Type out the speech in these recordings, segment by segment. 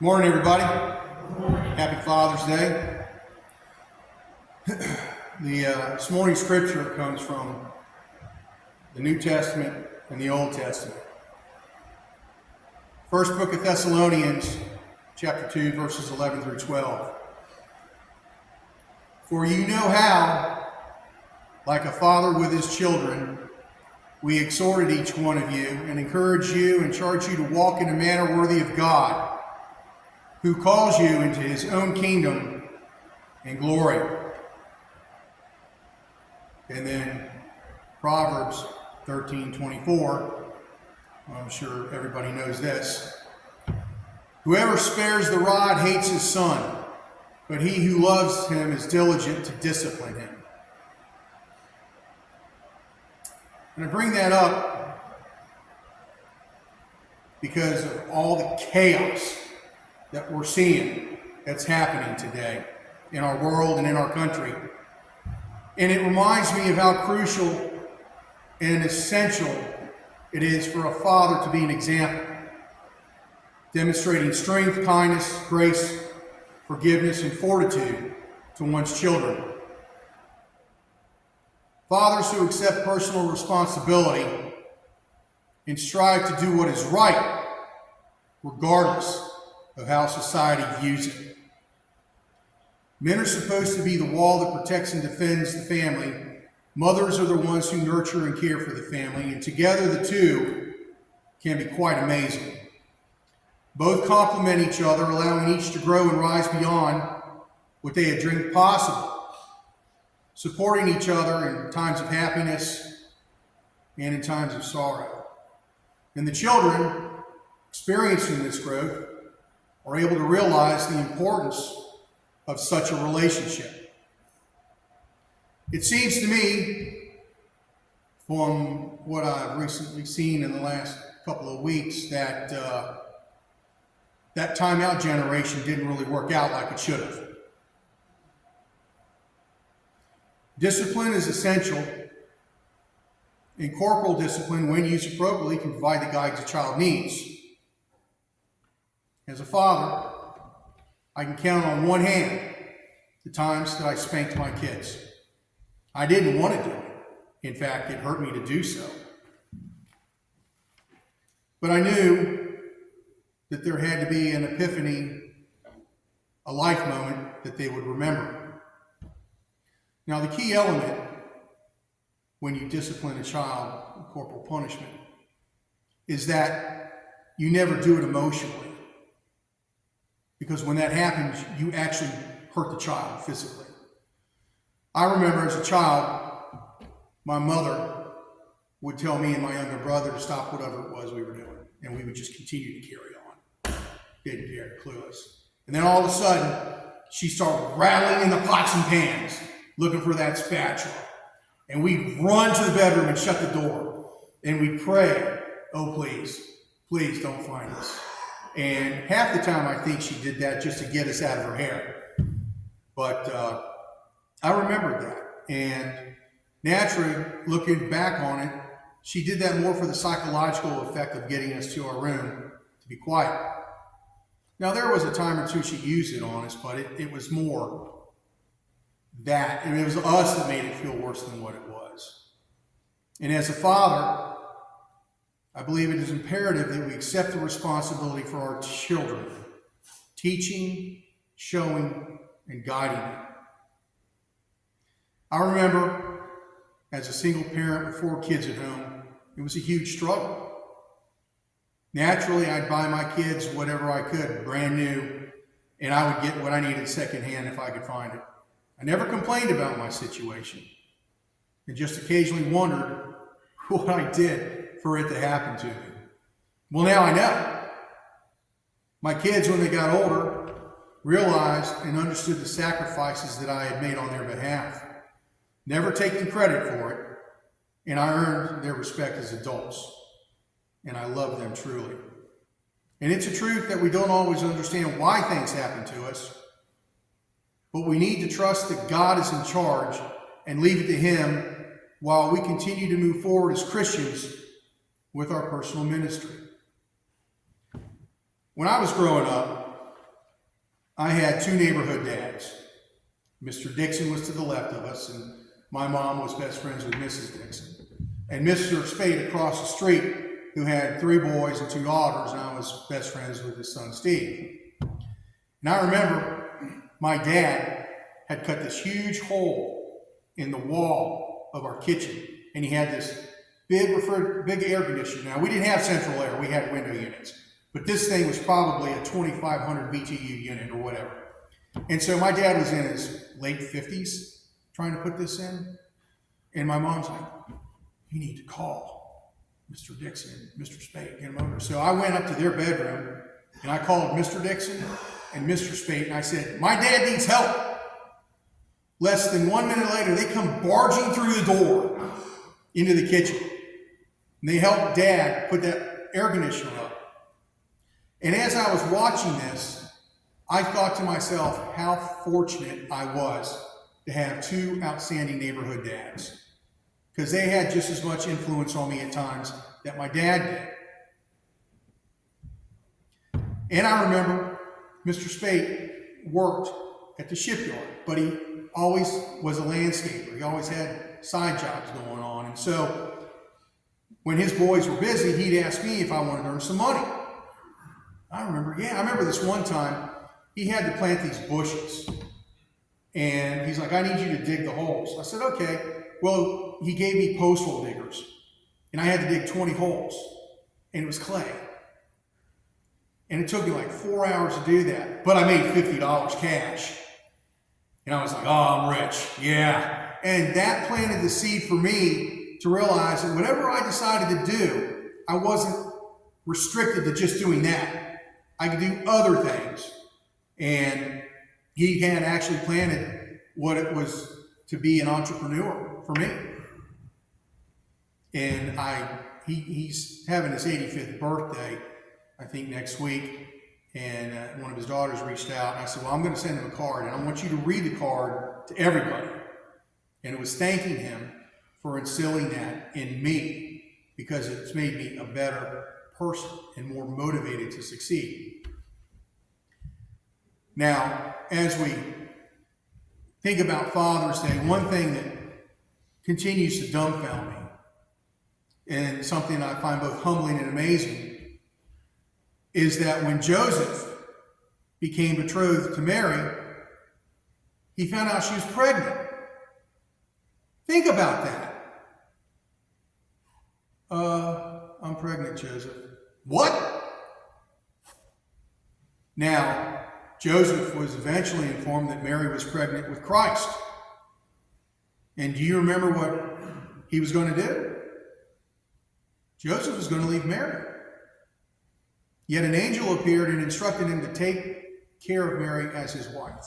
Morning, everybody. Happy Father's Day. This morning's scripture comes from the New Testament and the Old Testament. First book of Thessalonians, chapter 2, verses 11 through 12. For you know how, like a father with his children, we exhorted each one of you and encourage you and charge you to walk in a manner worthy of God, who calls you into his own kingdom and glory. And then Proverbs 13:24. I'm sure everybody knows this. Whoever spares the rod hates his son, but he who loves him is diligent to discipline him. And I bring that up because of all the chaos that we're seeing that's happening today in our world and in our country. And it reminds me of how crucial and essential it is for a father to be an example, demonstrating strength, kindness, grace, forgiveness, and fortitude to one's children. Fathers who accept personal responsibility and strive to do what is right, regardless of how society views it. Men are supposed to be the wall that protects and defends the family. Mothers are the ones who nurture and care for the family, and together the two can be quite amazing. Both complement each other, allowing each to grow and rise beyond what they had dreamed possible, supporting each other in times of happiness and in times of sorrow. And the children experiencing this growth are able to realize the importance of such a relationship. It seems to me, from what I've recently seen in the last couple of weeks, that that timeout generation didn't really work out like it should have. Discipline is essential, and corporal discipline, when used appropriately, can provide the guidance a child needs. As a father, I can count on one hand the times that I spanked my kids. I didn't want to do it. In fact, it hurt me to do so. But I knew that there had to be an epiphany, a life moment that they would remember. Now, the key element when you discipline a child with corporal punishment is that you never do it emotionally. Because when that happens, you actually hurt the child physically. I remember as a child, my mother would tell me and my younger brother to stop whatever it was we were doing, and we would just continue to carry on. Didn't care, clueless. And then all of a sudden, she started rattling in the pots and pans, looking for that spatula. And we'd run to the bedroom and shut the door. And we'd pray, oh, please don't find us. And half the time I think she did that just to get us out of her hair. But I remembered that. And naturally, looking back on it, she did that more for the psychological effect of getting us to our room to be quiet. Now, there was a time or two she used it on us, but it was more that. And it was us that made it feel worse than what it was. And as a father, I believe it is imperative that we accept the responsibility for our children, teaching, showing, and guiding them. I remember, as a single parent with 4 kids at home, it was a huge struggle. Naturally, I'd buy my kids whatever I could, brand new, and I would get what I needed secondhand if I could find it. I never complained about my situation, and just occasionally wondered what I did for it to happen to me. Well, now I know. My kids, when they got older, realized and understood the sacrifices that I had made on their behalf, never taking credit for it, and I earned their respect as adults, and I love them truly. And it's a truth that we don't always understand why things happen to us, but we need to trust that God is in charge and leave it to Him while we continue to move forward as Christians with our personal ministry. When I was growing up, I had two neighborhood dads. Mr. Dixon was to the left of us, and my mom was best friends with Mrs. Dixon. And Mr. Spade across the street, who had 3 boys and 2 daughters, and I was best friends with his son Steve. And I remember my dad had cut this huge hole in the wall of our kitchen, and he had this big air conditioner. Now, we didn't have central air, we had window units, but this thing was probably a 2,500 BTU unit or whatever. And so my dad was in his late 50s trying to put this in, and my mom's like, you need to call Mr. Dixon, Mr. Spade, get him over. So I went up to their bedroom, and I called Mr. Dixon and Mr. Spade, and I said, my dad needs help. Less than 1 minute later, they come barging through the door into the kitchen. And they helped Dad put that air conditioner up. And as I was watching this, I thought to myself how fortunate I was to have 2 outstanding neighborhood dads. Because they had just as much influence on me at times that my dad did. And I remember Mr. Spade worked at the shipyard, but he always was a landscaper. He always had side jobs going on. And so when his boys were busy, he'd ask me if I wanted to earn some money. I remember this one time, he had to plant these bushes. And he's like, I need you to dig the holes. I said, okay. Well, he gave me post hole diggers. And I had to dig 20 holes. And it was clay. And it took me like 4 hours to do that. But I made $50 cash. And I was like, oh, I'm rich. Yeah. And that planted the seed for me to realize that whatever I decided to do, I wasn't restricted to just doing that. I could do other things. And he had actually planted what it was to be an entrepreneur for me. And he's having his 85th birthday, I think next week. And one of his daughters reached out, and I said, well, I'm going to send him a card, and I want you to read the card to everybody. And it was thanking him for instilling that in me, because it's made me a better person and more motivated to succeed. Now, as we think about Father's Day, one thing that continues to dumbfound me, and something I find both humbling and amazing, is that when Joseph became betrothed to Mary, he found out she was pregnant. Think about that. I'm pregnant, Joseph. What? Now, Joseph was eventually informed that Mary was pregnant with Christ. And do you remember what he was going to do? Joseph was going to leave Mary. Yet an angel appeared and instructed him to take care of Mary as his wife.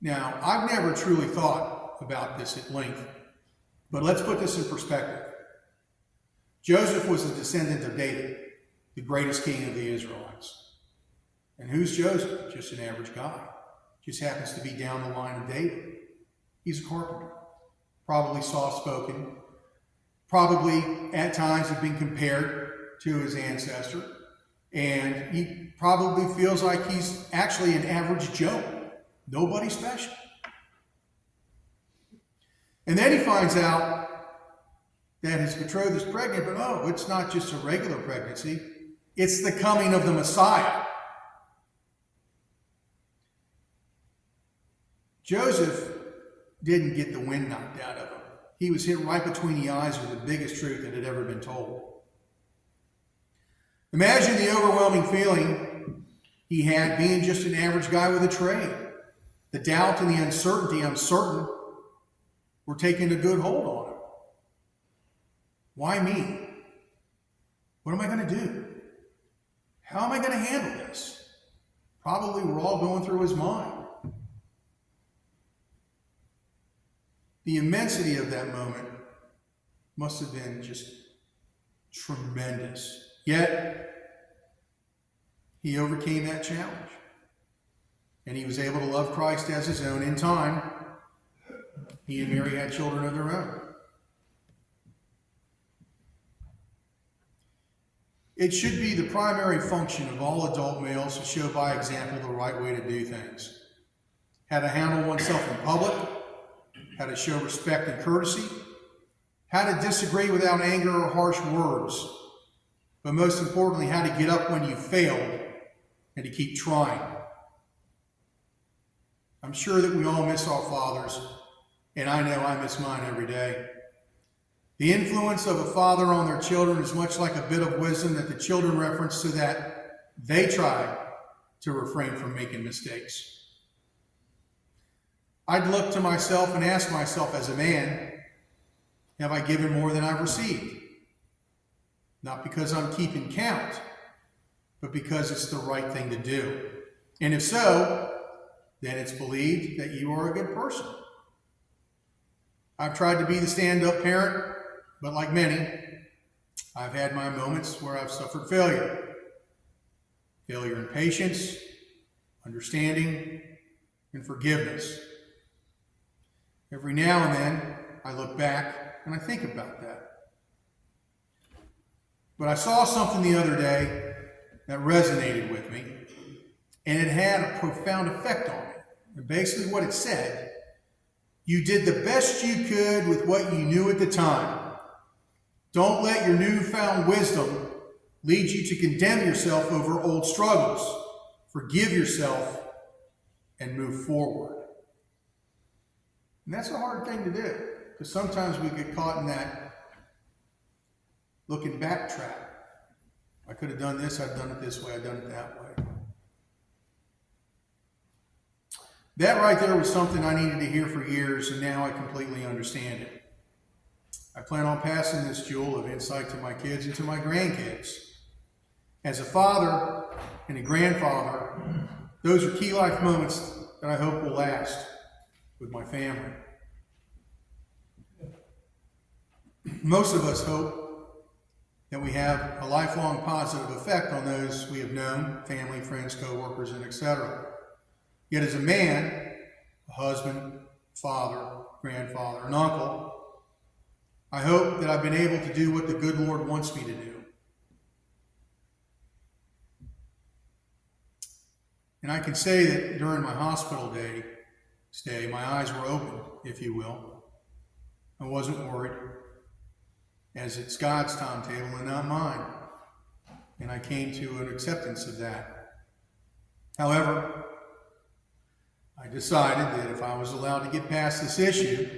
Now, I've never truly thought about this at length, but let's put this in perspective. Joseph was a descendant of David, the greatest king of the Israelites. And who's Joseph? Just an average guy. Just happens to be down the line of David. He's a carpenter, probably soft-spoken, probably at times have been compared to his ancestor, and he probably feels like he's actually an average Joe. Nobody special. And then he finds out that his betrothed is pregnant, but oh, it's not just a regular pregnancy. It's the coming of the Messiah. Joseph didn't get the wind knocked out of him. He was hit right between the eyes with the biggest truth that had ever been told. Imagine the overwhelming feeling he had being just an average guy with a trade. The doubt and the uncertainty, I'm certain, were taking a good hold on him. Why me? What am I going to do? How am I going to handle this? Probably we're all going through his mind. The immensity of that moment must have been just tremendous. Yet, he overcame that challenge. And he was able to love Christ as his own. In time, he and Mary had children of their own. It should be the primary function of all adult males to show by example the right way to do things. How to handle oneself in public, how to show respect and courtesy, how to disagree without anger or harsh words, but most importantly, how to get up when you failed and to keep trying. I'm sure that we all miss our fathers, and I know I miss mine every day. The influence of a father on their children is much like a bit of wisdom that the children reference so that they try to refrain from making mistakes. I'd look to myself and ask myself as a man, have I given more than I've received? Not because I'm keeping count, but because it's the right thing to do. And if so, then it's believed that you are a good person. I've tried to be the stand-up parent, but like many, I've had my moments where I've suffered failure. Failure in patience, understanding, and forgiveness. Every now and then, I look back and I think about that. But I saw something the other day that resonated with me, and it had a profound effect on me. And basically what it said, you did the best you could with what you knew at the time. Don't let your newfound wisdom lead you to condemn yourself over old struggles. Forgive yourself and move forward. And that's a hard thing to do, because sometimes we get caught in that looking back trap. I could have done this, I've done it this way, I've done it that way. That right there was something I needed to hear for years, and now I completely understand it. I plan on passing this jewel of insight to my kids and to my grandkids. As a father and a grandfather, those are key life moments that I hope will last with my family. Most of us hope that we have a lifelong positive effect on those we have known, family, friends, co-workers, and etc. Yet as a man, a husband, father, grandfather, and uncle, I hope that I've been able to do what the good Lord wants me to do. And I can say that during my hospital stay, my eyes were open, if you will. I wasn't worried, as it's God's timetable and not mine. And I came to an acceptance of that. However, I decided that if I was allowed to get past this issue,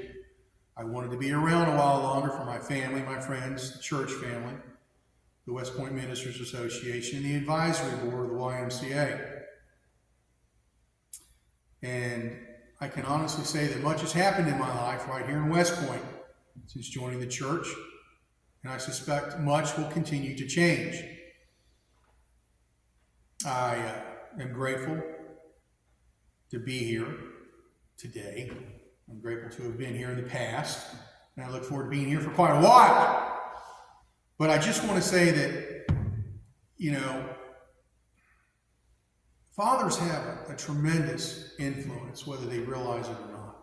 I wanted to be around a while longer for my family, my friends, the church family, the West Point Ministers Association, and the advisory board of the YMCA. And I can honestly say that much has happened in my life right here in West Point since joining the church, and I suspect much will continue to change. I am grateful to be here today. I'm grateful to have been here in the past, and I look forward to being here for quite a while. But I just want to say that, fathers have a tremendous influence, whether they realize it or not.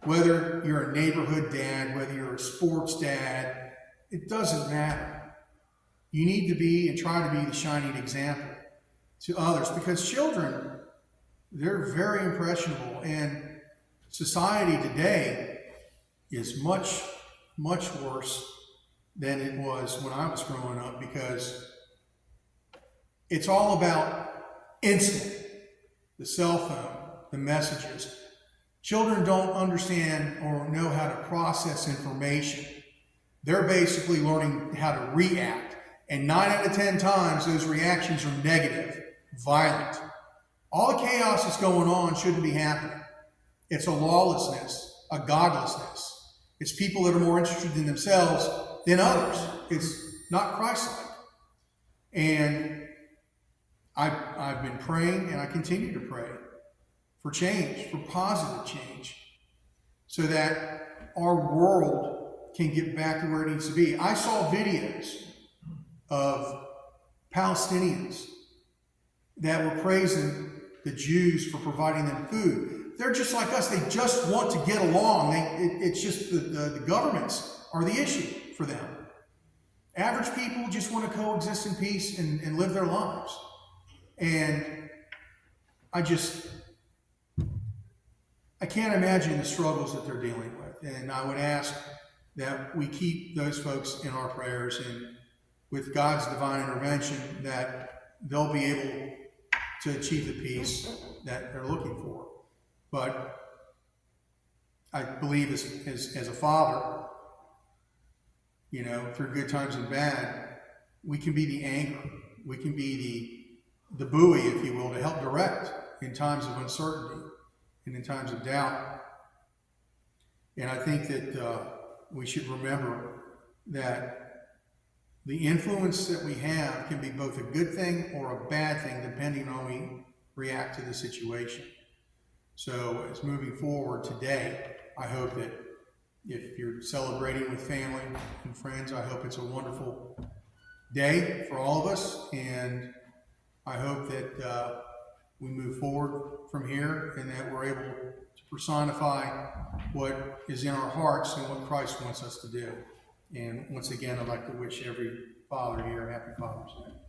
Whether you're a neighborhood dad, whether you're a sports dad, it doesn't matter. You need to be and try to be the shining example to others, because children, they're very impressionable, and society today is much, much worse than it was when I was growing up, because it's all about instant, the cell phone, the messages. Children don't understand or know how to process information. They're basically learning how to react. And 9 out of 10 times, those reactions are negative, violent. All the chaos that's going on shouldn't be happening. It's a lawlessness, a godlessness. It's people that are more interested in themselves than others. It's not Christ-like. And I've been praying, and I continue to pray for change, for positive change, so that our world can get back to where it needs to be. I saw videos of Palestinians that were praising the Jews for providing them food. They're just like us. They just want to get along. It's just the governments are the issue for them. Average people just want to coexist in peace and live their lives. And I can't imagine the struggles that they're dealing with. And I would ask that we keep those folks in our prayers, and with God's divine intervention, that they'll be able to achieve the peace that they're looking for. But I believe as a father, through good times and bad, we can be the anchor. We can be the buoy, if you will, to help direct in times of uncertainty and in times of doubt. And I think that we should remember that the influence that we have can be both a good thing or a bad thing, depending on how we react to the situation. So as moving forward today, I hope that if you're celebrating with family and friends, I hope it's a wonderful day for all of us. And I hope that we move forward from here, and that we're able to personify what is in our hearts and what Christ wants us to do. And once again, I'd like to wish every father here a happy Father's Day.